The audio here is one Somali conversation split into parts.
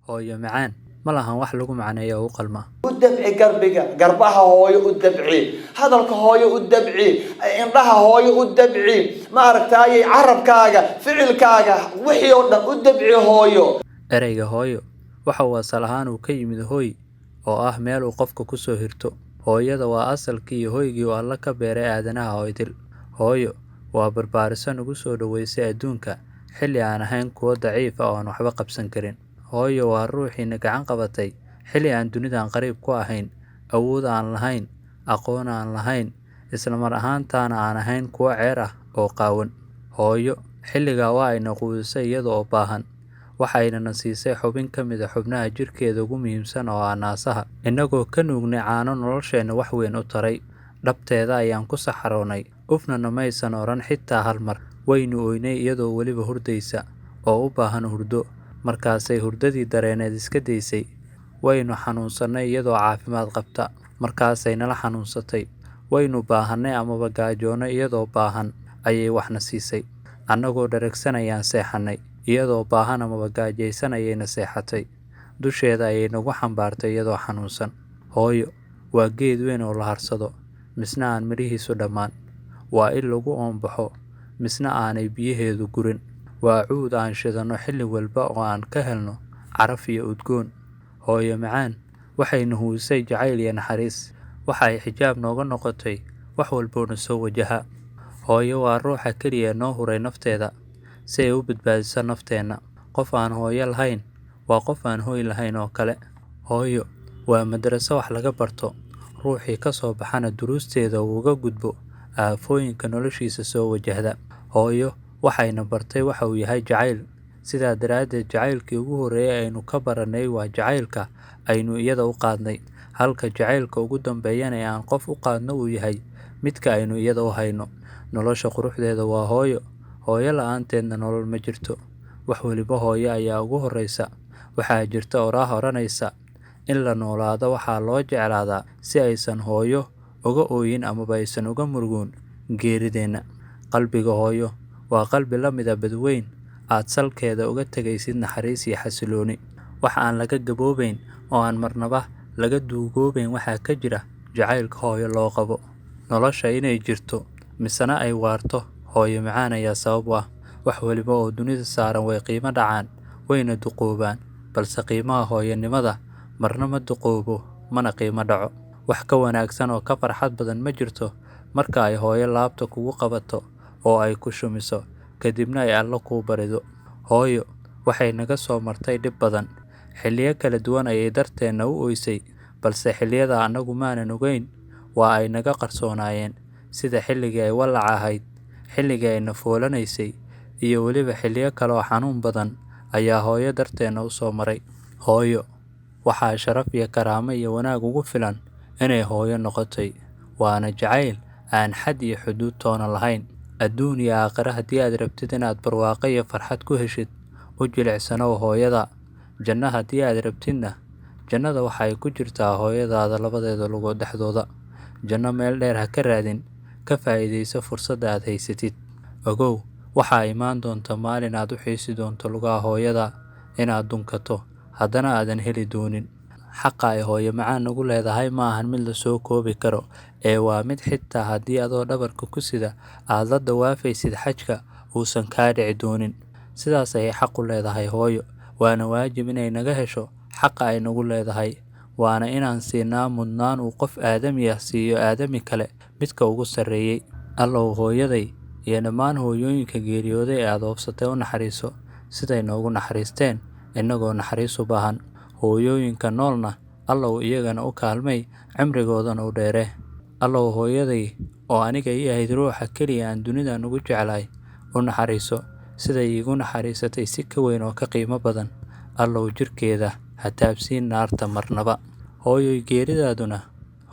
hooyo macaan ma lahan wax lagu macneeyo oo u qalma. udabci garbiga garbaha hooyo u dabci hadalka hooyo u dabci indhaha hooyo u dabci ma aragtay carabkaaga ficilkaaga wixii oo dhan u dabci hooyo. Ereyga hooyo waxa uu asal ahaan uu ka yimid hooy oo ah meel uu qofka ku soo hirto. Hooyada waa asalkii iyo hoygii uu Alle ka beeray aadanaha oo idil. Hooyo waa barbaariso nagu soo dhaweysay adduunka xilli aan ahayn kuwo daciif ah oo aan waxba qabsan karin. Hooyo waa ruuxiina gacan qabatay xilli aan dunidan qariib ku ahayn, awood aan lahayn, aqoon aan lahayn, isla mar ahaantaana aan ahayn kuwo ceer ah oo qaawan. Hooyo xilligaa waa ayna quudisay iyada oo baahan, waxayna na siisay xubin ka mid ah xubnaha jirkeeda ugu muhiimsan oo ah naasaha. Innagoo ka nuugnay caano nolosheena wax weyn u taray, dhabteeda ayaan ku saxaroonay, ufnana maysan oran xitaa hal mar. Waynu oynay iyadoo weliba hurdaysa oo u baahan hurdo, markaasay hurdadii dareeneed iska daysay. Waynu xanuunsanay iyadoo caafimaad qabta, markaasay nala xanuunsatay. Waynu baahanay amaba gaajoonay iyadoo baahan ayay waxna siisay. Annagoo dharagsanayaan seexanay, iyadoo baahan amaba gaajaysan ayayna seexatay. Dusheeda ayay nagu xambaartay iyadoo xanuunsan. Hooyo waa geed weyn oo la harsado, misna aan mirihiisu dhammaan. Waa il lagu oombaxo, misna aanay biyaheedu gurin. Waa cuud aan shidano xilli walba oo aan ka helno caraf iyo udgoon. Hooyo macaan waxay na huwisay jacayl iyo naxariis. Waxa ay xijaab nooga noqotay wax walba oo na soo wajaha. Hooyo waa ruuxa keliya noo huray nafteeda si ay u badbaadiso nafteena. Qof aan hooyo lahayn waa qof aan hooy lahayn oo kale. Hooyo waa madraso wax laga barto, ruuxii ka soo baxana duruusteeda uu uga gudbo aafooyinka noloshiisa soo wajahda. Hooyo waxayna bartay waxa uu yahay jacayl. Sidaa daraaddeed jacaylkii ugu horreeyay aynu ka baranay waa jacaylka aynu iyada u qaadnay, halka jacaylka ugu dambeeyana ee aan qof u qaadno uu yahay midka aynu iyada u hayno. Nolosha quruxdeeda waa hooyo. Hooyo la'aanteedna nolol ma jirto. Wax waliba hooyo ayaa ugu horreysa. Waxaa jirta oraah oranaysa in la noolaado waxaa loo jeclaadaa si aysan hooyo uga ooyin amaba aysan uga murugoon geerideena. Qalbiga hooyo waa qalbi la mid ah badweyn aad salkeeda uga tegaysid naxariis iyo xasilooni. Wax aan laga gaboobayn oo aan marnaba laga duugoobayn waxaa ka jira jacaylka hooyo loo qabo. Nolosha inay jirto misana ay waarto, hooyo macaan ayaa sabab u ah. Wax waliba oo dunida saaran way qiimo dhacaan, wayna duqoobaan, balse qiimaha hooyanimada marna ma duqoobo mana qiimo dhaco. Wax ka wanaagsan oo ka farxad badan ma jirto marka ay hooyo laabta kugu qabato oo ay ku shumiso, kadibna ay Alle kuu barido. Hooyo waxay naga soo martay dhib badan, xilliyo kala duwan ayay darteena u ooysay, balse xilliyada annagu maanan ogeyn waa ay naga qarsoonaayeen, sida xilligii ay walac ahayd, xilligii ay nafoolanaysay, iyo weliba xilliyo kale oo xanuun badan ayaa hooyo darteena u soo maray. Hooyo waxaa sharaf iyo karaamo iyo wanaag ugu filan inay hooyo noqotay, waana jacayl aan xad iyo xuduud toona lahayn. Adduun iyo aakhira haddii aad rabtid inaad barwaaqo iyo farxad ku heshid, u jilicsanow hooyada. Janno haddii aad rabtidna, jannada waxa ay ku jirtaa hooyadaada labadeeda lugood dhexdooda. Janno meel dheer ha ka raadin, ka faa'iidayso fursadda aad haysatid. Ogow waxaa imaan doonta maalin aad u xiisi doonto lugaha hooyada inaad dunkato, haddana aadan heli doonin. Xaqa ay hooyo macaan nagu leedahay ma ahan mid la soo koobi karo, ee waa mid xitaa haddii adoo dhabarka ku sida aad la dawaafaysid xajka uusan kaa dhici doonin. Sidaas ayay xaq u leedahay hooyo, waana waajib inay naga hesho xaqa ay nagu leedahay, waana inaan siinaa mudnaan uu qof aadami ah siiyo aadami kale midka ugu sarreeyay. Allow hooyaday iyo dhammaan hooyooyinka geeriyooday ee aad oofsatay u naxariiso, siday noogu naxariisteen innagoo naxariis u baahan. Hooyooyinka noolna Allow iyagana u kaalmay, cimrigoodana u dheere. Allow hooyaday oo aniga ii ahayd ruuxa keliya aan dunidan ugu jeclahay, u naxariiso siday iigu naxariisatay si ka weyn oo ka qiimo badan. Allow jirkeeda ha taabsiin naarta marnaba. Hooyoy geeridaaduna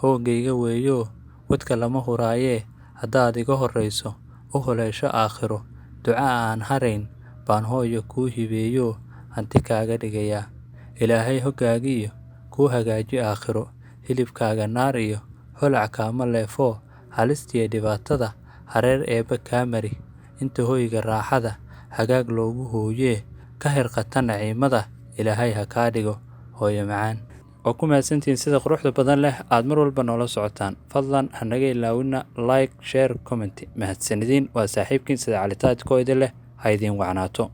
hoogayga weeyo, wadka lama huraayee haddaad iga horreyso u huleesho aakhiro. Duca aan harayn baan hooyo kuu hibeeyo hanti kaaga dhigayaa. Ilaahay hoggaaga iyo kuu hagaaji aakhiro, hilibkaaga naar iyo holac kaama leefo, halistiya dhibaatada hareer eebba kaa mari. Inta hoyga raaxada hagaag loogu hooyee, ka hirqata naciimada ilaahay ha kaa dhigo hooyo macaan. oo ku mahadsantihiin sida quruxda badan leh aad mar walba noola socotaan. fadlan ha naga ilaawina like, share, comment. mahadsanidin waa saaxiibkiin sida Cali Taaj kooida leh ha idin wacnaato.